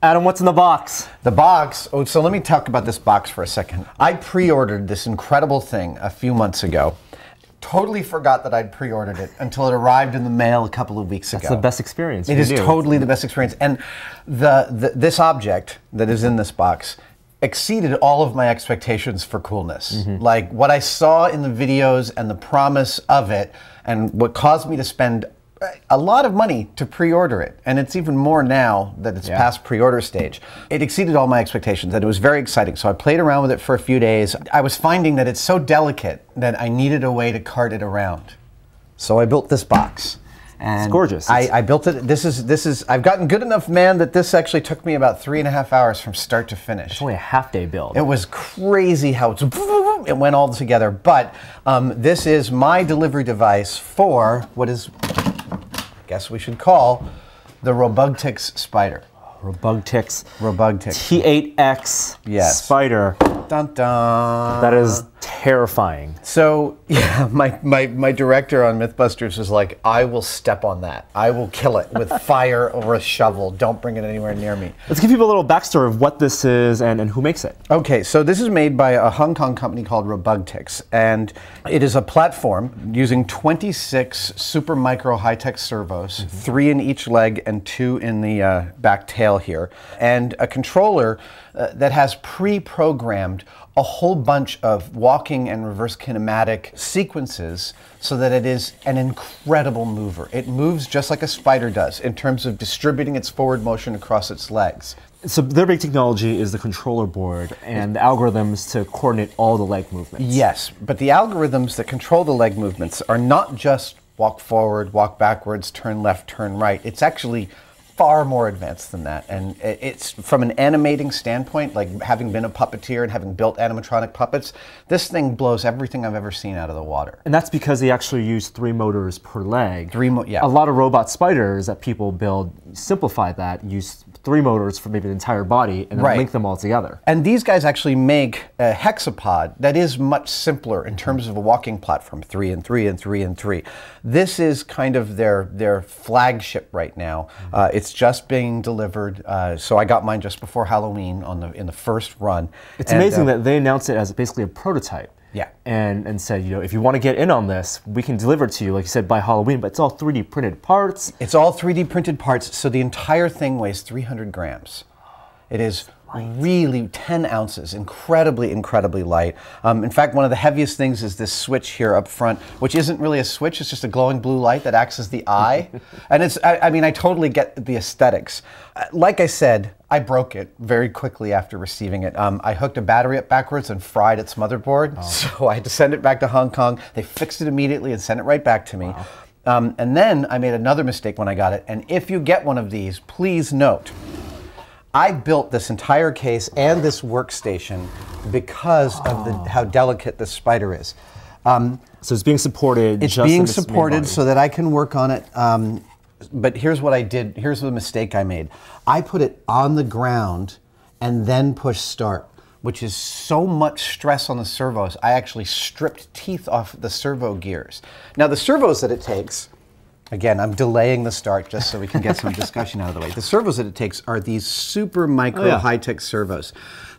Adam, what's in the box? The box, so let me talk about this box for a second. I pre-ordered this incredible thing a few months ago. Totally forgot that I'd pre-ordered it until it arrived in the mail a couple of weeks ago. That's the best experience. It is totally the best experience. And this object that is in this box exceeded all of my expectations for coolness. Like what I saw in the videos and the promise of it, and what caused me to spend a lot of money to pre-order it, and it's even more now that it's past pre-order stage. It exceeded all my expectations, and it was very exciting. So I played around with it for a few days. I was finding that it's so delicate that I needed a way to cart it around. So I built this box. And it's gorgeous. I built it. This is. I've gotten good enough, man, that this actually took me about 3.5 hours from start to finish. It's only a half-day build. It was crazy how it went all together. But this is my delivery device for what is, I guess we should call, the Robugtix Spider. Robugtix. Robugtix. T8X Spider. Dun dun. That is terrifying. So yeah, my director on Mythbusters was like, I will step on that. I will kill it with fire or a shovel. Don't bring it anywhere near me. Let's give people a little backstory of what this is and who makes it. Okay, so this is made by a Hong Kong company called Robugtix, and it is a platform using 26 super micro high-tech servos, 3 in each leg and 2 in the back tail here, and a controller that has pre-programmed a whole bunch of walking and reverse kinematic sequences so that it is an incredible mover. It moves just like a spider does in terms of distributing its forward motion across its legs. So their big technology is the controller board and the algorithms to coordinate all the leg movements. Yes, but the algorithms that control the leg movements are not just walk forward, walk backwards, turn left, turn right. It's actually far more advanced than that, and it's from an animating standpoint, like having been a puppeteer and having built animatronic puppets, this thing blows everything I've ever seen out of the water. And that's because they actually use 3 motors per leg. Yeah. A lot of robot spiders that people build simplify that, use 3 motors for maybe the entire body, and then link them all together. And these guys actually make a hexapod that is much simpler in terms of a walking platform, 3 and 3 and 3 and 3. This is kind of their flagship right now. It's just being delivered, so I got mine just before Halloween in the first run. It's amazing that they announced it as basically a prototype. Yeah. And said, you know, if you want to get in on this, we can deliver it to you, like you said, by Halloween, but it's all 3D printed parts. It's all 3D printed parts, so the entire thing weighs 300 grams. It is really 10 ounces, incredibly, incredibly light. In fact, one of the heaviest things is this switch here up front, which isn't really a switch, it's just a glowing blue light that acts as the eye. And it's, I mean, I totally get the aesthetics. Like I said, I broke it very quickly after receiving it. I hooked a battery up backwards and fried its motherboard, so I had to send it back to Hong Kong. They fixed it immediately and sent it right back to me. And then I made another mistake when I got it, and if you get one of these, please note, I built this entire case and this workstation because of how delicate this spider is. So it's being supported. It's being supported so that I can work on it. But here's what I did. Here's the mistake I made. I put it on the ground and then push start, which is so much stress on the servos. I actually stripped teeth off the servo gears. Now the servos that it takes, again, I'm delaying the start just so we can get some discussion out of the way. The servos that it takes are these super micro high-tech servos.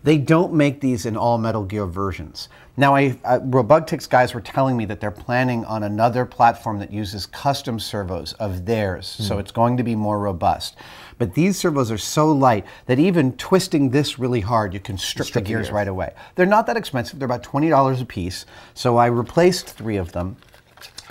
They don't make these in all Metal Gear versions. Now, Robugtix guys were telling me that they're planning on another platform that uses custom servos of theirs, so it's going to be more robust. But these servos are so light that even twisting this really hard, you can strip the gears right away. They're not that expensive. They're about $20 a piece, so I replaced 3 of them.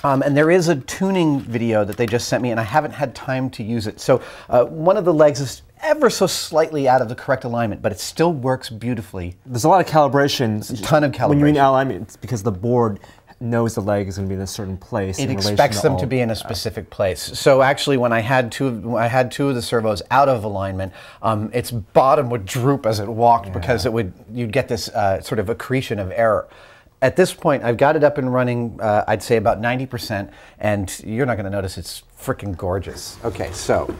And there is a tuning video that they just sent me, and I haven't had time to use it. So one of the legs is ever so slightly out of the correct alignment, but it still works beautifully. There's a lot of calibration. A ton of calibration. When you mean alignment, it's because the board knows the leg is going to be in a certain place. It expects them to be in a specific place. So actually, when I had two of the servos out of alignment, its bottom would droop as it walked because you'd get this sort of accretion of error. At this point, I've got it up and running, I'd say about 90%, and you're not going to notice it's freaking gorgeous. Okay, so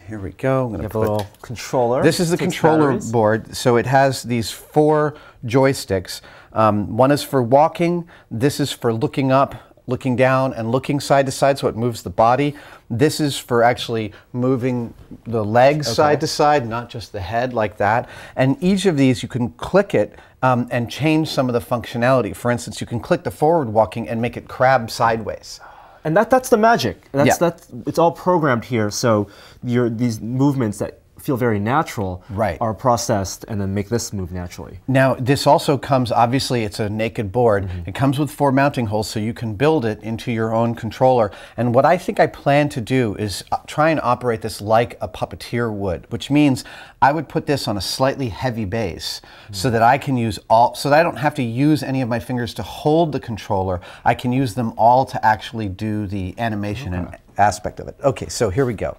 here we go. I'm going to put a little controller. This is the controller board. So it has these 4 joysticks. One is for walking. This is for looking up. looking down and looking side to side, so it moves the body. This is for actually moving the legs side to side, not just the head like that. And each of these, you can click it and change some of the functionality. For instance, you can click the forward walking and make it crab sideways. And that's the magic. It's all programmed here, so these movements that feel very natural are processed and then make this move naturally. Now, this also comes, obviously, it's a naked board. It comes with 4 mounting holes, so you can build it into your own controller. And what I think I plan to do is try and operate this like a puppeteer would, which means I would put this on a slightly heavy base so that I can use so that I don't have to use any of my fingers to hold the controller. I can use them all to actually do the animation and aspect of it. Okay, so here we go.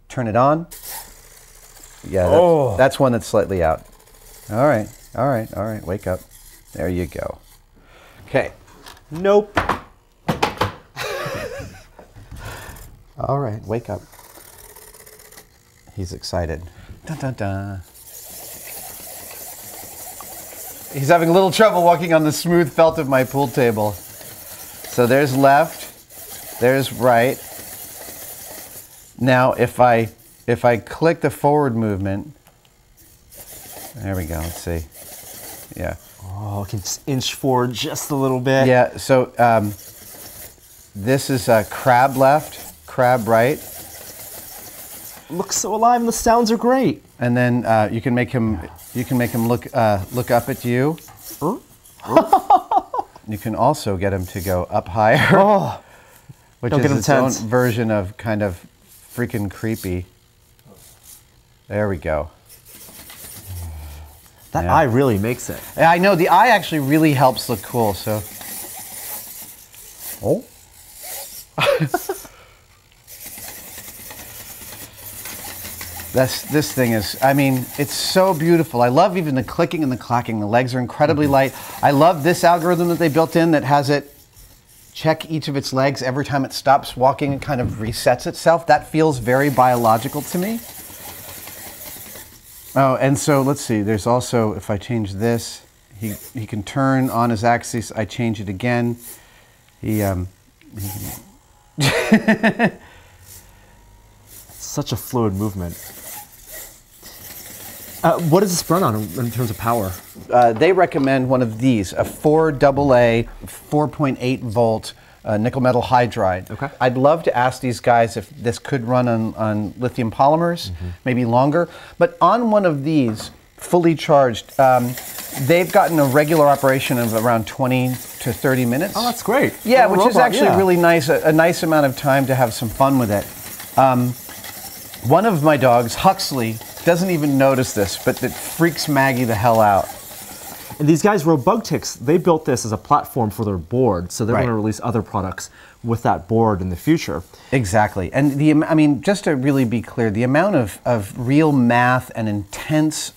Turn it on. Yeah, that's one that's slightly out. All right, all right, all right, wake up. There you go. Okay. Nope. All right, wake up. He's excited. Dun, dun, dun. He's having a little trouble walking on the smooth felt of my pool table. So there's left, there's right. Now if I click the forward movement, there we go, let's see. Yeah. Oh, I can just inch forward just a little bit. Yeah, so this is crab left, crab right. Looks so alive and the sounds are great. And then you can make him look up at you. You can also get him to go up higher, which is its own version of kind of freaking creepy. There we go. That eye really makes it. Yeah, I know, the eye actually really helps look cool, so. Oh. This thing is, I mean, it's so beautiful. I love even the clicking and the clacking. The legs are incredibly light. I love this algorithm that they built in that has it check each of its legs every time it stops walking and kind of resets itself. That feels very biological to me. Oh, and so let's see, there's also, if I change this, he can turn on his axis. I change it again. He Such a fluid movement. What does this run on in terms of power? They recommend one of these, a 4AA 4.8 volt nickel metal hydride. Okay. I'd love to ask these guys if this could run on lithium polymers, maybe longer. But on one of these, fully charged, they've gotten a regular operation of around 20 to 30 minutes. Oh, that's great. Yeah, which is actually really nice, a nice amount of time to have some fun with it. One of my dogs, Huxley, doesn't even notice this, but it freaks Maggie the hell out. And these guys, Robugtics, they built this as a platform for their board, so they're going to release other products with that board in the future. Exactly. And I mean, just to really be clear, the amount of real math and intense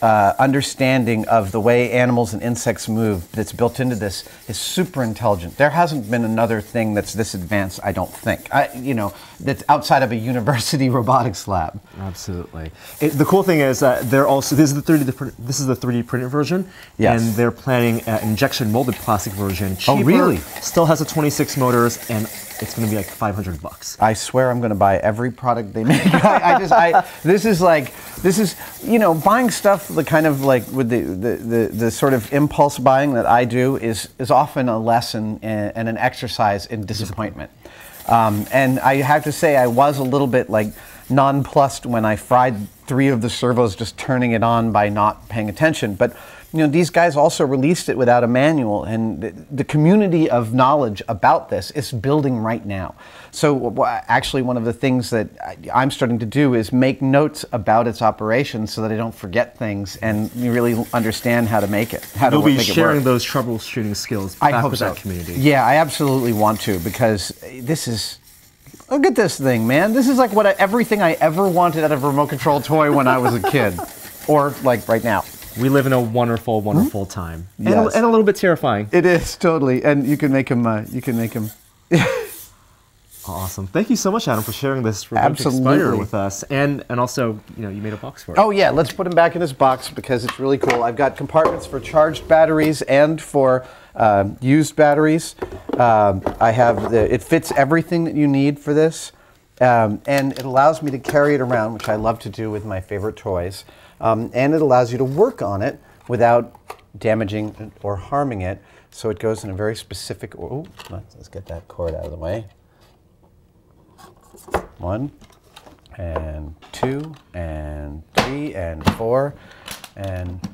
understanding of the way animals and insects move that's built into this is super intelligent. There hasn't been another thing that's this advanced, I don't think. You know, that's outside of a university robotics lab. Absolutely. The cool thing is that they're also this is the 3D printed version, and they're planning an injection molded plastic version. Cheaper, oh, really? Still has a 26 motors, and it's going to be like $500. I swear I'm going to buy every product they make. This is, you know, buying stuff the kind of like with the sort of impulse buying that I do is often a lesson and an exercise in disappointment. And I have to say I was a little bit like nonplussed when I fried 3 of the servos just turning it on by not paying attention. But you know, these guys also released it without a manual, and the community of knowledge about this is building right now. So actually one of the things that I'm starting to do is make notes about its operations so that I don't forget things and you really understand how to make it. You'll be sharing those troubleshooting skills back with that community. Yeah, I absolutely want to, because this is, look at this thing, man. This is like everything I ever wanted out of a remote control toy when I was a kid, or like right now. We live in a wonderful, wonderful time, and a little bit terrifying. It is totally, and you can make him. You can make him. Awesome. Thank you so much, Adam, for sharing this robotic spider with us. And also, you made a box for it. Oh, yeah. Let's put him back in his box because it's really cool. I've got compartments for charged batteries and for used batteries. It fits everything that you need for this. And it allows me to carry it around, which I love to do with my favorite toys. And it allows you to work on it without damaging or harming it. So it goes in a very specific... Oh, let's get that cord out of the way. 1, and 2, and 3, and 4, and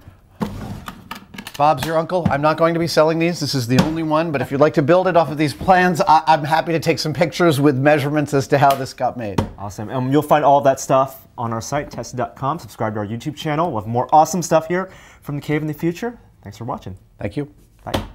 Bob's your uncle. I'm not going to be selling these. This is the only one, but if you'd like to build it off of these plans, I'm happy to take some pictures with measurements as to how this got made. Awesome. And you'll find all of that stuff on our site, tested.com. Subscribe to our YouTube channel. We'll have more awesome stuff here from the Cave in the Future. Thanks for watching. Thank you. Bye.